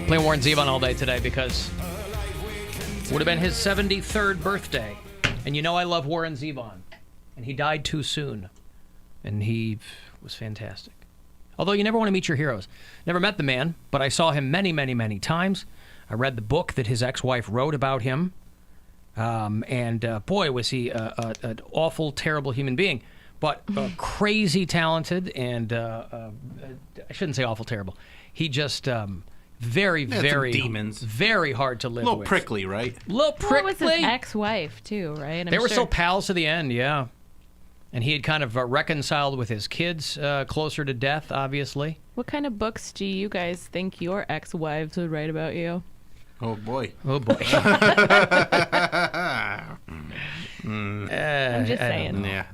Playing Warren Zevon all day today because it would have been his 73rd birthday. And you know I love Warren Zevon. And he died too soon. And he was fantastic. Although you never want to meet your heroes. Never met the man, but I saw him many, many, many times. I read the book that his ex-wife wrote about him. Boy, was he an awful, terrible human being. But crazy talented and, I shouldn't say awful, terrible. He just... very demons. Very hard to live with. A little prickly, right? A little prickly. Well, it was his ex-wife, too, right? They were so pals to the end, yeah. And he had kind of reconciled with his kids closer to death, obviously. What kind of books do you guys think your ex-wives would write about you? Oh, boy. Oh, boy. I'm just saying. Yeah.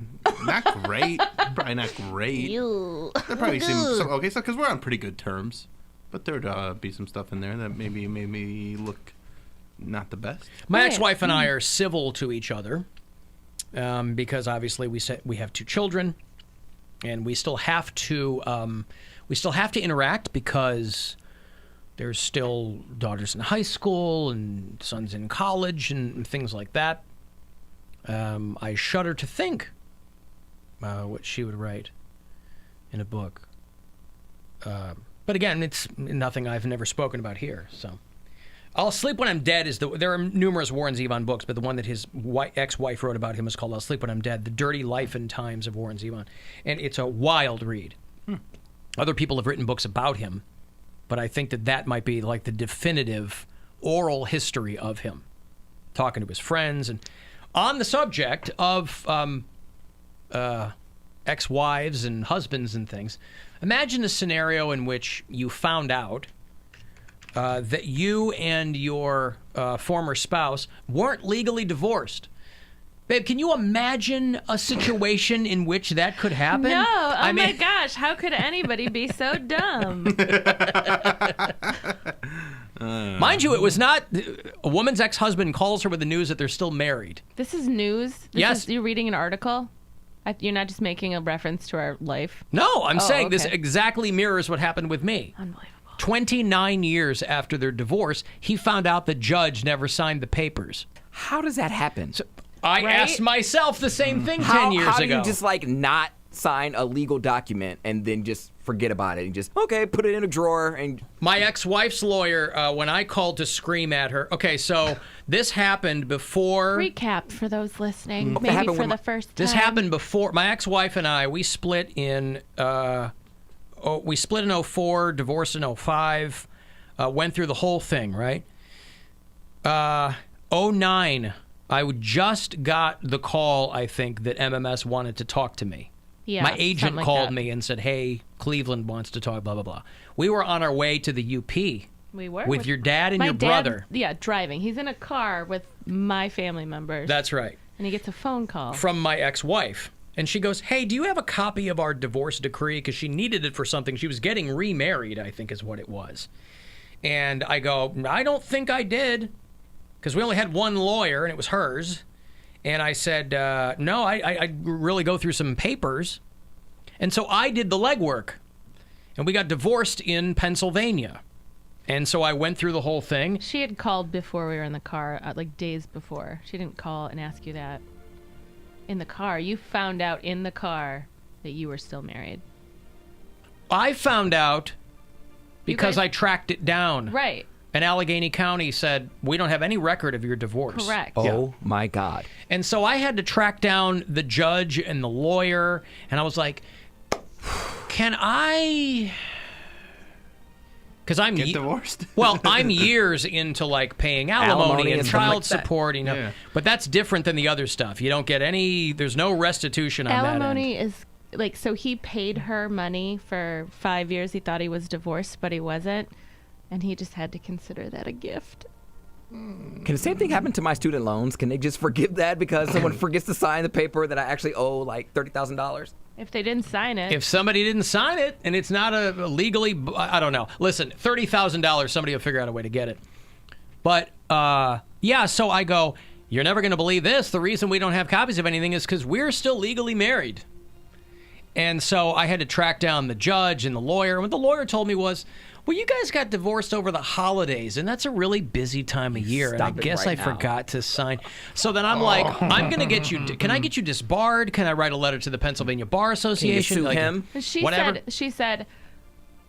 Not great. Probably not great. There probably some okay, so because we're on pretty good terms. But there'd be some stuff in there that maybe made me look not the best. My ex-wife and I are civil to each other because obviously we have 2 children, and we still have to interact because there's still daughters in high school and sons in college and things like that. I shudder to think what she would write in a book. But again, it's nothing I've never spoken about here. So, I'll Sleep When I'm Dead there are numerous Warren Zevon books, but the one that his ex-wife wrote about him is called I'll Sleep When I'm Dead, The Dirty Life and Times of Warren Zevon. And it's a wild read. Other people have written books about him, but I think that might be like the definitive oral history of him, talking to his friends. And on the subject of ex-wives and husbands and things, imagine a scenario in which you found out that you and your former spouse weren't legally divorced. Babe, can you imagine a situation in which that could happen? No. Oh, my gosh. How could anybody be so dumb? Mind you, it was not... A woman's ex-husband calls her with the news that they're still married. This is news? Yes. You're reading an article? You're not just making a reference to our life? No, I'm saying this exactly mirrors what happened with me. Unbelievable. 29 years after their divorce, he found out the judge never signed the papers. How does that happen? So I asked myself the same thing 10 years ago. How do you just, not sign a legal document and then just forget about it and just, okay, put it in a drawer? And my ex-wife's lawyer, when I called to scream at her, okay, so this happened before... Recap for those listening, maybe for the first time. This happened before... My ex-wife and I, we split in... we split in 04, divorced in 05, went through the whole thing, right? 09, I just got the call, I think, that MMS wanted to talk to me. Yeah, my agent called me and said, hey, Cleveland wants to talk, blah, blah, blah. We were on our way to the UP. We were. With your dad and your brother. Yeah, driving. He's in a car with my family members. That's right. And he gets a phone call. From my ex-wife. And she goes, hey, do you have a copy of our divorce decree? Because she needed it for something. She was getting remarried, I think is what it was. And I go, I don't think I did. Because we only had one lawyer, and it was hers. And I said, no, I really go through some papers. And so I did the legwork. And we got divorced in Pennsylvania. And so I went through the whole thing. She had called before we were in the car, days before. She didn't call and ask you that. In the car. You found out in the car that you were still married. I found out because I tracked it down. Right. And Allegheny County said, we don't have any record of your divorce. Correct. Oh, my God. And so I had to track down the judge and the lawyer, and I was like, can I... Because I'm... Get divorced? Well, I'm years into, paying alimony and child support, Yeah. But that's different than the other stuff. You don't get any... There's no restitution on that end. Alimony is... so he paid her money for 5 years. He thought he was divorced, but he wasn't. And he just had to consider that a gift. Can the same thing happen to my student loans? Can they just forgive that because someone forgets to sign the paper that I actually owe $30,000? If they didn't sign it. If somebody didn't sign it and it's not a legally, I don't know. Listen, $30,000, somebody will figure out a way to get it. But, so I go, you're never going to believe this. The reason we don't have copies of anything is because we're still legally married. And so I had to track down the judge and the lawyer. And what the lawyer told me was, well, you guys got divorced over the holidays, and that's a really busy time of year. And I Stop it guess right I now. forgot to sign. So then I'm like, I'm going to get you, can I get you disbarred? Can I write a letter to the Pennsylvania Bar Association? sue Like, him? And she whatever. said,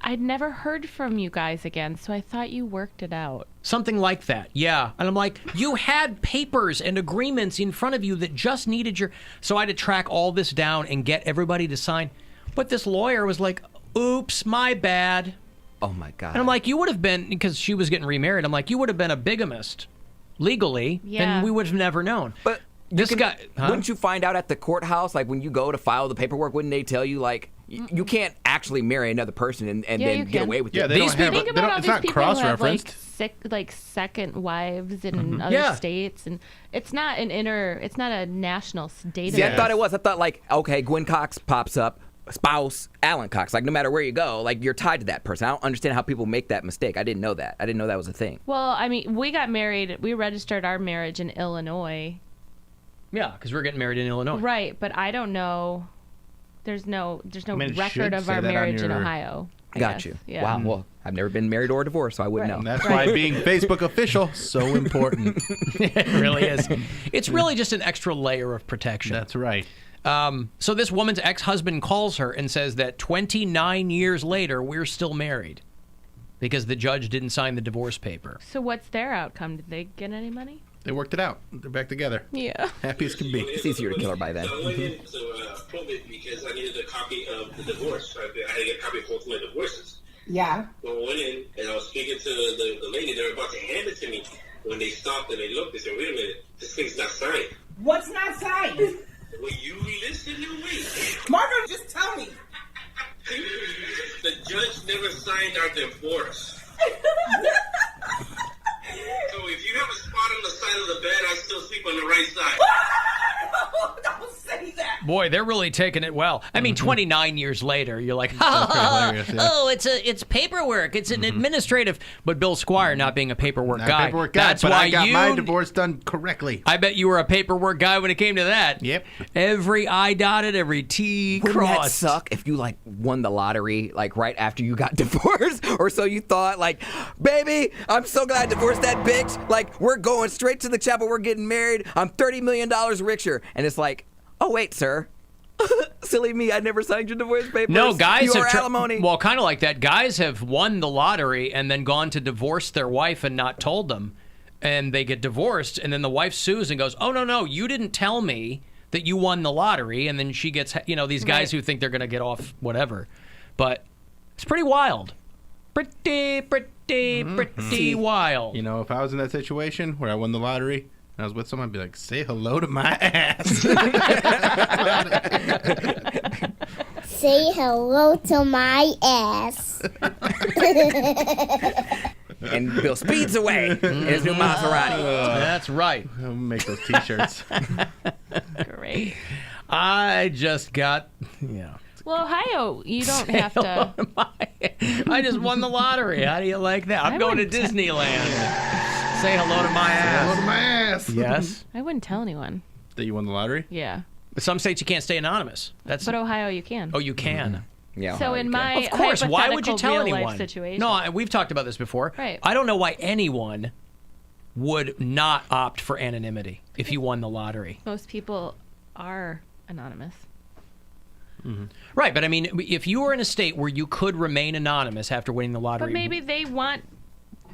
I'd never heard from you guys again, so I thought you worked it out. Something like that, yeah. And I'm like, you had papers and agreements in front of you that just needed your... So I had to track all this down and get everybody to sign. But this lawyer was like, oops, my bad. Oh my God. And I'm like, you would have been, because she was getting remarried, I'm like, you would have been a bigamist legally, Yeah. and we would have never known. But this guy... Huh? Wouldn't you find out at the courthouse, like when you go to file the paperwork, wouldn't they tell you, like, you can't actually marry another person and Yeah, then you get can. away with Yeah, it? they don't have. Think They about don't, all it's these not people who have cross-referenced. like second wives in other Yeah. states, and it's not it's not a national database. See, I thought it was. I thought, like, okay, Gwen Cox pops up, spouse, Alan Cox. Like, no matter where you go, like, you're tied to that person. I don't understand how people make that mistake. I didn't know that. I didn't know that was a thing. Well, I mean, we got married. We registered our marriage in Illinois, Yeah, because we're getting married in Illinois. right? But I don't know. There's no mean, it record should of say our that on marriage in your- Ohio. I Got guess. you. Yeah. Wow. Well, I've never been married or divorced, so I wouldn't Right. And know. that's why being Facebook official so important. It really is. It's really just an extra layer of protection. That's right. So this woman's ex-husband calls her and says that 29 years later, we're still married because the judge didn't sign the divorce paper. So what's their outcome? Did they get any money? They worked it out. They're back together. Yeah. Happy as can be. It's easier to kill her by then. I went into probate because I needed a copy of the divorce. I had to get a copy of both my divorces. Yeah. So I went in and I was speaking to the lady. They were about to hand it to me. When they stopped and they looked, they said, wait a minute, this thing's not signed. What's not signed? Will you listen to me? Marvin, just tell me. The judge never signed our divorce. So if you have a spot on the side of the bed, I still sleep on the right side. Don't say that. Boy, they're really taking it well. I mean, 29 years later, you're like, hilarious, yeah. oh, it's paperwork. It's an administrative. But Bill Squire, not being a paperwork Not guy, paperwork guy, that's but why I got you. my divorce done correctly. I bet you were a paperwork guy when it came to that. Yep. Every I dotted, every T Wouldn't that crossed. suck if you, like, won the lottery, like, right after you got divorced? Or so you thought, like, baby, I'm so glad I divorced that bitch. Like, we're going straight to the chapel. We're getting married. I'm $30 million richer. And it's like, oh, wait, sir. Silly me. I never signed your divorce papers. No, guys you have are alimony. well, kind of like that. Guys have won the lottery and then gone to divorce their wife and not told them, and they get divorced, and then the wife sues and goes, "Oh no, you didn't tell me that you won the lottery," and then she gets, these guys Right. who think they're gonna get off whatever, but it's pretty wild, pretty wild. You know, if I was in that situation where I won the lottery and I was with someone, I'd be like, say hello to my ass. Say hello to my ass. And Bill speeds away in his new Maserati. That's right. I'll make those T-shirts. Great. I just got, Well, Ohio, you don't have to. I just won the lottery. How do you like that? I'm I going to wouldn't Disneyland. Say hello to my hello ass. to my ass. Yes. I wouldn't tell anyone. That you won the lottery? Yeah. But some states you can't stay anonymous. That's But Ohio, you can. oh, you can. Yeah, So in my Of course. Why would you hypothetical tell real-life anyone? situation. No, we've talked about this before. Right. I don't know why anyone would not opt for anonymity if you won the lottery. Most people are anonymous. Right, but I mean, if you were in a state where you could remain anonymous after winning the lottery, But maybe they want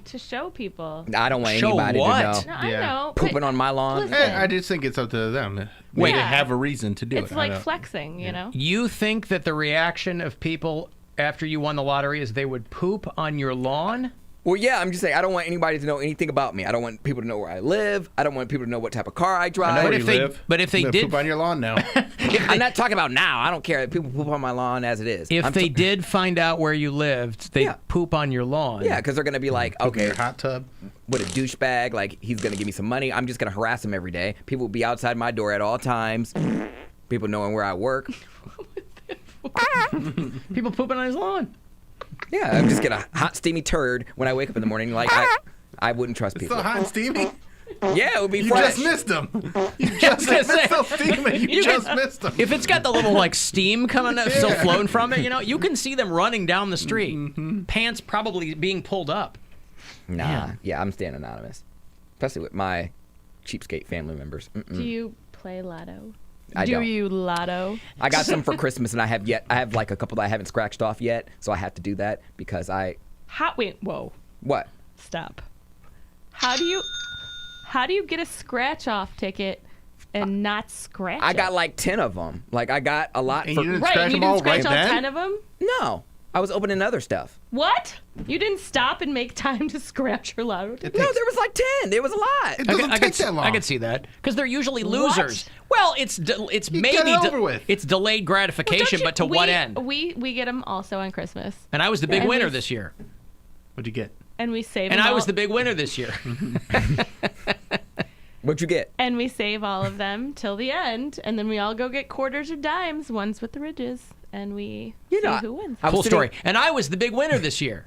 to show people. I don't want Show anybody what? to know. No, Yeah. I know. Pooping but on my lawn. listen, I just think it's up to them. Maybe Wait. they have a reason to do it's it. like flexing, you know? you think that the reaction of people after you won the lottery is they would poop on your lawn? Well, yeah, I'm just saying, I don't want anybody to know anything about me. I don't want people to know where I live. I don't want people to know what type of car I I drive. know where if you they- live. but if they I'm gonna did- poop on your lawn now. I'm not talking about now. I don't care. People poop on my lawn as it is. If I'm they did find out where you lived, they'd Yeah. poop on your lawn. Yeah, because they're going to be like, Poop in okay, your hot tub. what a douchebag. Like, he's going to give me some money. I'm just going to harass him every day. People will be outside my door at all times. People knowing where I work. People pooping on his lawn. Yeah, I'm just get a hot, steamy turd when I wake up in the morning. Like, I wouldn't trust It's people. so hot and steamy. Yeah, it would be You fresh. just missed them. You just gonna missed say, those steaming. You just missed them. If it's got the little like steam coming up, still flowing from it, you can see them running down the street. Pants probably being pulled up. Nah, yeah, I'm staying anonymous, especially with my cheapskate family members. Do you play lotto? I Do don't. you lotto? I got some for Christmas, and I have like a couple that I haven't scratched off yet, so I have to do that because Whoa. what? Stop. How do you get a scratch off ticket and not scratch I it? got like 10 of them. Like I got a lot. And For, you didn't Right, scratch and you them all didn't scratch right all then? 10 of them? no, I was opening other stuff. What? You didn't stop and make time to scratch your lotto ticket? No, there was like 10. There was a lot. It doesn't take that long. I could see that because they're usually losers. Well, it's maybe get it over with. it's delayed gratification, but to what end? We get them also on Christmas, And I was the big And winner we- this year. What'd you get? and we save. And them I all, was the big winner this year. What'd you get? And we save all of them till the end, and then we all go get quarters or dimes, ones with the ridges, and we see who wins. I was Cool sitting- story. And I was the big winner this year.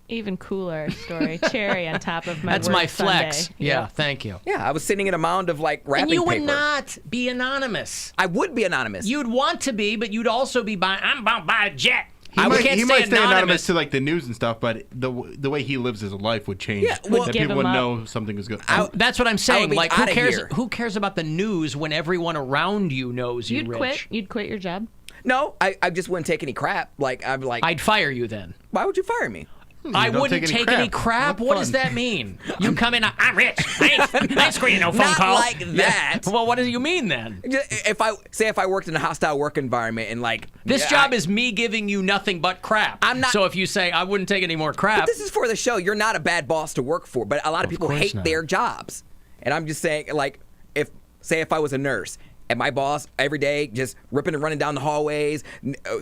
Even cooler story. Cherry on top of my That's word my flex. sundae. Yeah, thank you. Yeah, I was sitting in a mound of like wrapping And you would paper. not be anonymous. I would be anonymous. You'd want to be, but you'd also be buying. I'm about to buy a jet. He We might, can't he stay might stay anonymous to like the news and stuff, but the way he lives his life would change. Yeah, well- that Give people him would up. know something is good. That's what I'm I would saying. be Like, who outta cares? here. Who cares about the news when everyone around you knows you You'd rich? quit. You'd quit your job. No, I just wouldn't take any crap. Like I'm like, I'd fire you then. why would you fire me? I don't wouldn't take any take any crap. crap. What What does fun. that mean? You come in, I'm rich. I ain't screening no phone Not call. like that. Well, what do you mean then? If I worked in a hostile work environment and like This yeah, job is me giving you nothing but crap. I'm not- So if you say I wouldn't take any more crap, But this is for the show. You're not a bad boss to work for, but a lot of people course hate not. their jobs. And I'm just saying, like, if I was a nurse and my boss every day just ripping and running down the hallways,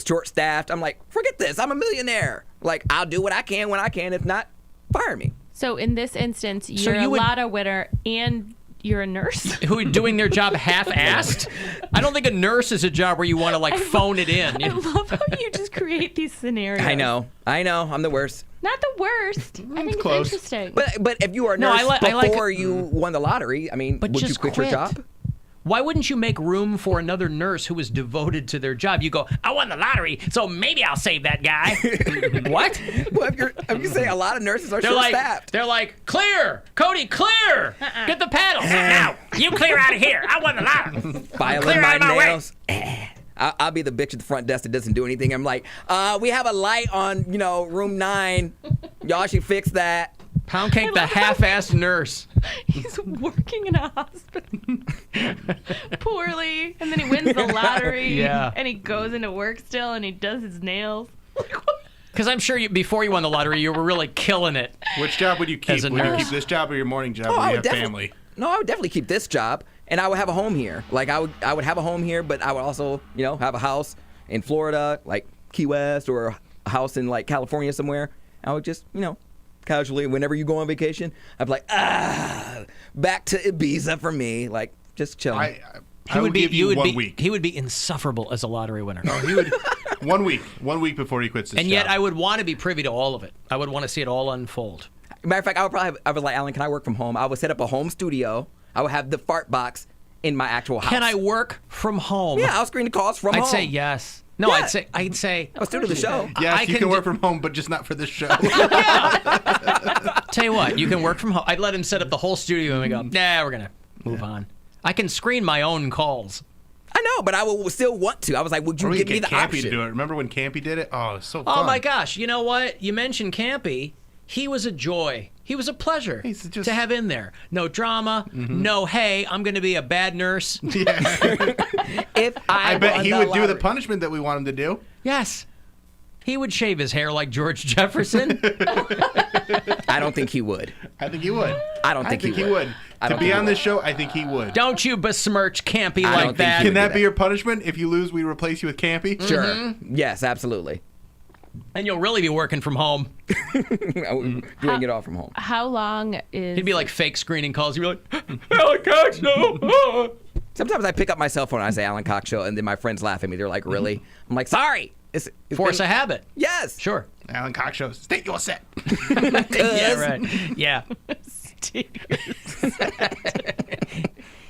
short-staffed, I'm like, forget this. I'm a millionaire. Like, I'll do what I can when I can. If not, fire me. So in this instance, you're you a would- lotto winner and you're a nurse. who are doing their job half-assed. I don't think a nurse is a job where you want to like phone it in. I love how you just create these scenarios. I know. I'm the worst. Not the worst. I think close. it's interesting. But if you were a No, nurse I like- before you won the lottery, I mean, But would you just quit your job? Why wouldn't you make room for another nurse who is devoted to their job? You go, I won the lottery, so maybe I'll save that guy. What? Well, if you say a lot of nurses are They're like, short-staffed. they're like, clear, Cody, clear. Get the paddle. Now, you clear out of here. I won the lottery. Filing Clear my out of my way. nails. I'll be the bitch at the front desk that doesn't do anything. I'm like, we have a light on, room 9. Y'all should fix that. Poundcake, the half-assed nurse. He's working in a hospital poorly, and then he wins the lottery. Yeah. And he goes into work still, and he does his nails. Because I'm sure before you won the lottery, you were really killing it. Which job would you keep? As a Would you nurse. keep this job or your morning job Oh, when I you would have definitely. family? No, I would definitely keep this job, and I would have a home here. Like I would have a home here, but I would also, have a house in Florida, like Key West, or a house in like California somewhere. I would just, casually, whenever you go on vacation, I'd be like, back to Ibiza for me, like just chilling. I would give you 1 week. He would be insufferable as a lottery winner. He would 1 week. 1 week before he quits his And job. yet I would want to be privy to all of it. I would want to see it all unfold. Matter of fact, I would like, Alan, can I work from home? I would set up a home studio. I would have the fart box in my actual house. Can I work from home? Yeah, I'll screen the calls from home. I'd say yes. No, Yeah. I'd say. I was doing the show. Yes, I you can can work do- from home, but just not for this show. Tell you what, you can work from home. I'd let him set up the whole studio and we go, nah, we're gonna move on. I can screen my own calls. I know, but I would still want to. I was like, would you Or we give could me get the Campy option? to do it. Remember when Campy did it? Oh, it's so fun. Oh my gosh, you know what? You mentioned Campy. He was a joy. He was a pleasure He's just- to have in there. No drama. No, hey, I'm going to be a bad nurse. If I bet won he the would do the lottery. punishment that we want him to do. Yes. He would shave his hair like George Jefferson. I don't think he would. I think he would. I don't think he would. I To don't be think he on this would. show, I think he would. Don't you besmirch Campy I don't like think that. he Can would do that be that. your punishment? If you lose, we replace you with Campy? Sure. Mm-hmm. Yes, absolutely. And you'll really be working from home. Doing it all from home. How long is... He'd be like fake screening calls. He'd be like, Alan Cox Show. Sometimes I pick up my cell phone and I say Alan Cox Show, and then my friends laugh at me. They're like, really? I'm like, sorry. It's Force been- a habit. Yes. Sure. Alan Cox Show. State your set. Yeah, right. Yeah.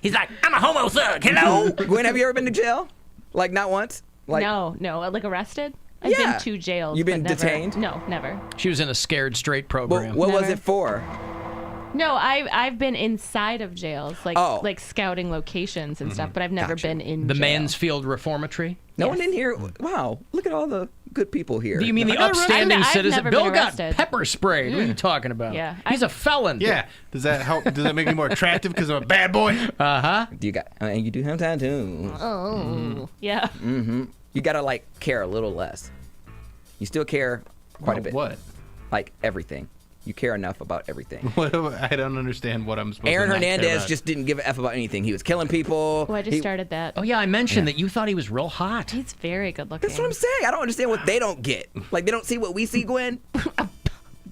He's like, I'm a homo thug. Hello. Gwen, have you ever been to jail? Like, not once? Like, No, like arrested? I've Yeah. been to jails. You've been but never- detained? No, never. She was in a Scared Straight Well, program. what was Never. it for? No, I've been inside of jails, like Oh. like scouting locations and stuff, but I've never Gotcha. been in The jail. Mansfield Reformatory. No one in here. Wow, look at all the good people here. Do you mean the I've upstanding never citizen? been Bill got arrested. pepper sprayed. What are you talking about? Yeah. He's a felon. Yeah. Does that help? Does that make me more attractive because I'm a bad boy? Do you got? And you do have tattoos. Oh, yeah. You gotta like care a little less. You still care quite a bit. What? Like everything. You care enough about everything. What? I don't understand what I'm supposed Aaron to not care Hernandez about. just didn't give a F about anything. He was killing people. Oh, I just He- started that. Oh yeah, I mentioned that you thought he was real hot. He's very good looking. That's what I'm saying. I don't understand what they don't get. Like they don't see what we see, Gwen.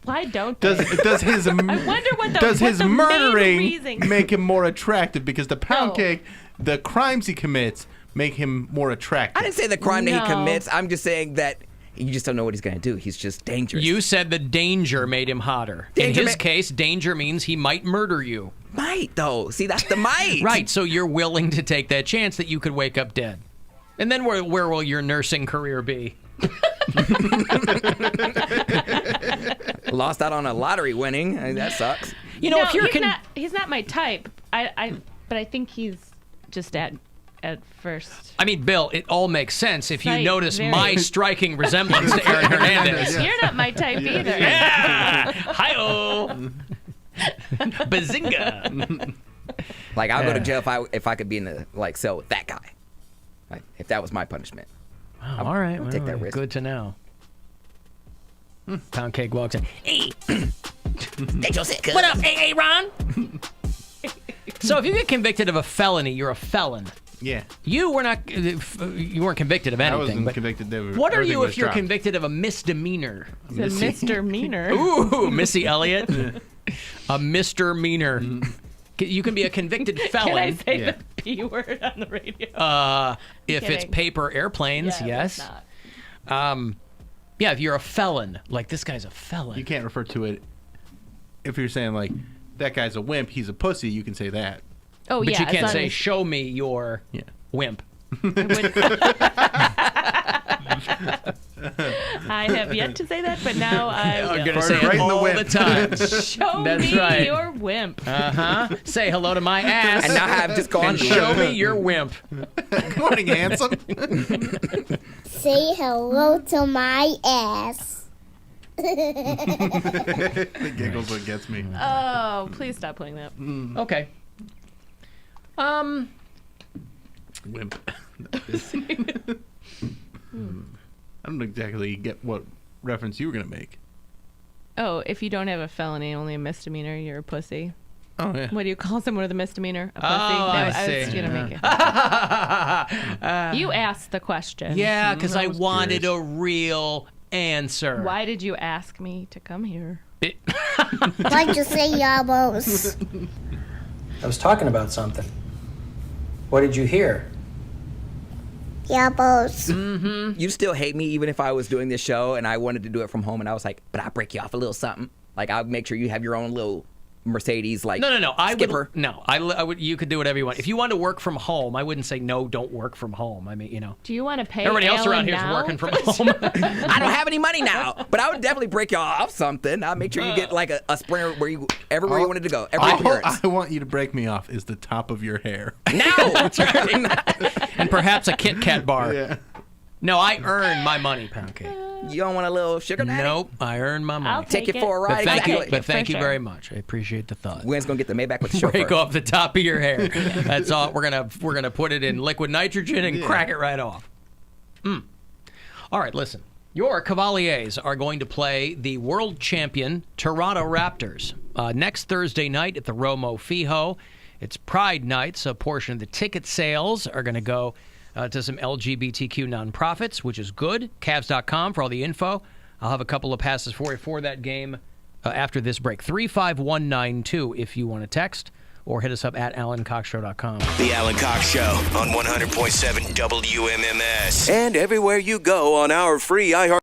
Why don't they? Does his I wonder what the does what his the main murdering reason- make him more attractive? Because the Poundcake, the crimes he commits make him more attractive. I didn't say the crime that he No. commits. I'm just saying that you just don't know what he's gonna do. He's just dangerous. You said the danger made him hotter. Danger In his ma- case, danger means he might murder you. might though. See, that's the might. Right, so you're willing to take that chance that you could wake up dead. And then where will your nursing career be? Lost out on a lottery winning. That sucks. You know, no, if you're he's not my type. But I think he's just at first. I mean, Bill, it all makes sense if you Right, notice very. my striking resemblance to Aaron Hernandez. You're not my type either. Yeah! Hi-oh! Bazinga! Like I'll go to jail if I could be in the like cell with that guy. Like if that was my punishment. Oh, all right, take that risk. Good to know. Poundcake walks in. Hey, what up, AA Ron? So if you get convicted of a felony, you're a felon. Yeah. You were not. You weren't convicted of I anything. wasn't but convicted. what are everything you was if you're dropped. convicted of a misdemeanor? It's a misdemeanor. Ooh, Missy Elliott. A misdemeanor. You can be a convicted felon. Can I say Yeah. the P word on the radio? If it's kidding. paper airplanes, Yeah, yes. it's not. Yeah, if you're a felon, like this guy's a felon. You can't refer to it if you're saying like that guy's a wimp, he's a pussy. You can say that. Oh But yeah, you as can't long say, as- show me your Yeah. wimp. I have yet to say that, but now I I'm will. going to Fart say right it in the all whip. the time. Show That's me right. your wimp. Uh-huh. Say hello to my ass. And now I've just gone. and show me your wimp. Good morning, handsome. Say hello to my ass. The giggles what gets me. Oh, please stop playing that. Okay. Wimp. I don't exactly get what reference you were gonna make. Oh, if you don't have a felony, only a misdemeanor, you're a pussy. Oh yeah. What do you call someone with a misdemeanor? A pussy? I was see. gonna make it. You asked the question. Yeah, because I was wanted curious. a real answer. Why did you ask me to come here? Why'd you say yabos? I was talking about something. What did you hear? Yabos. You still hate me even if I was doing this show and I wanted to do it from home and I was like, but I'll break you off a little something. Like I'll make sure you have your own little Mercedes like No. I skipper. would. No, I would. You could do whatever you want. If you want to work from home, I wouldn't say no. Don't work from home. I mean, you know. Do you want to pay Everybody else Alan around here is now? working from home. I don't have any money now, but I would definitely break you off something. I'll make sure you get like a sprinter where you everywhere you wanted to go. Every All appearance. I want you to break me off is the top of your hair. Now. And perhaps a Kit Kat bar. Yeah. No, I earn my money, Poundcake. You don't want a little sugar daddy? Nope, I earn my money. I'll Take you it. for a But ride. thank you, Exactly. but thank For you sure. very much. I appreciate the thought. Gwen's gonna get the Maybach with the chauffeur. Break off the top of your hair. That's all. We're gonna put it in liquid nitrogen and crack it right off. All right, listen. Your Cavaliers are going to play the world champion Toronto Raptors next Thursday night at the Romo Fijo. It's Pride Night, so a portion of the ticket sales are going to go to some LGBTQ nonprofits, which is good. Cavs.com for all the info. I'll have a couple of passes for you for that game after this break. 35192 if you want to text, or hit us up at AlanCoxShow.com. The Alan Cox Show on 100.7 WMMS. And everywhere you go on our free iHeart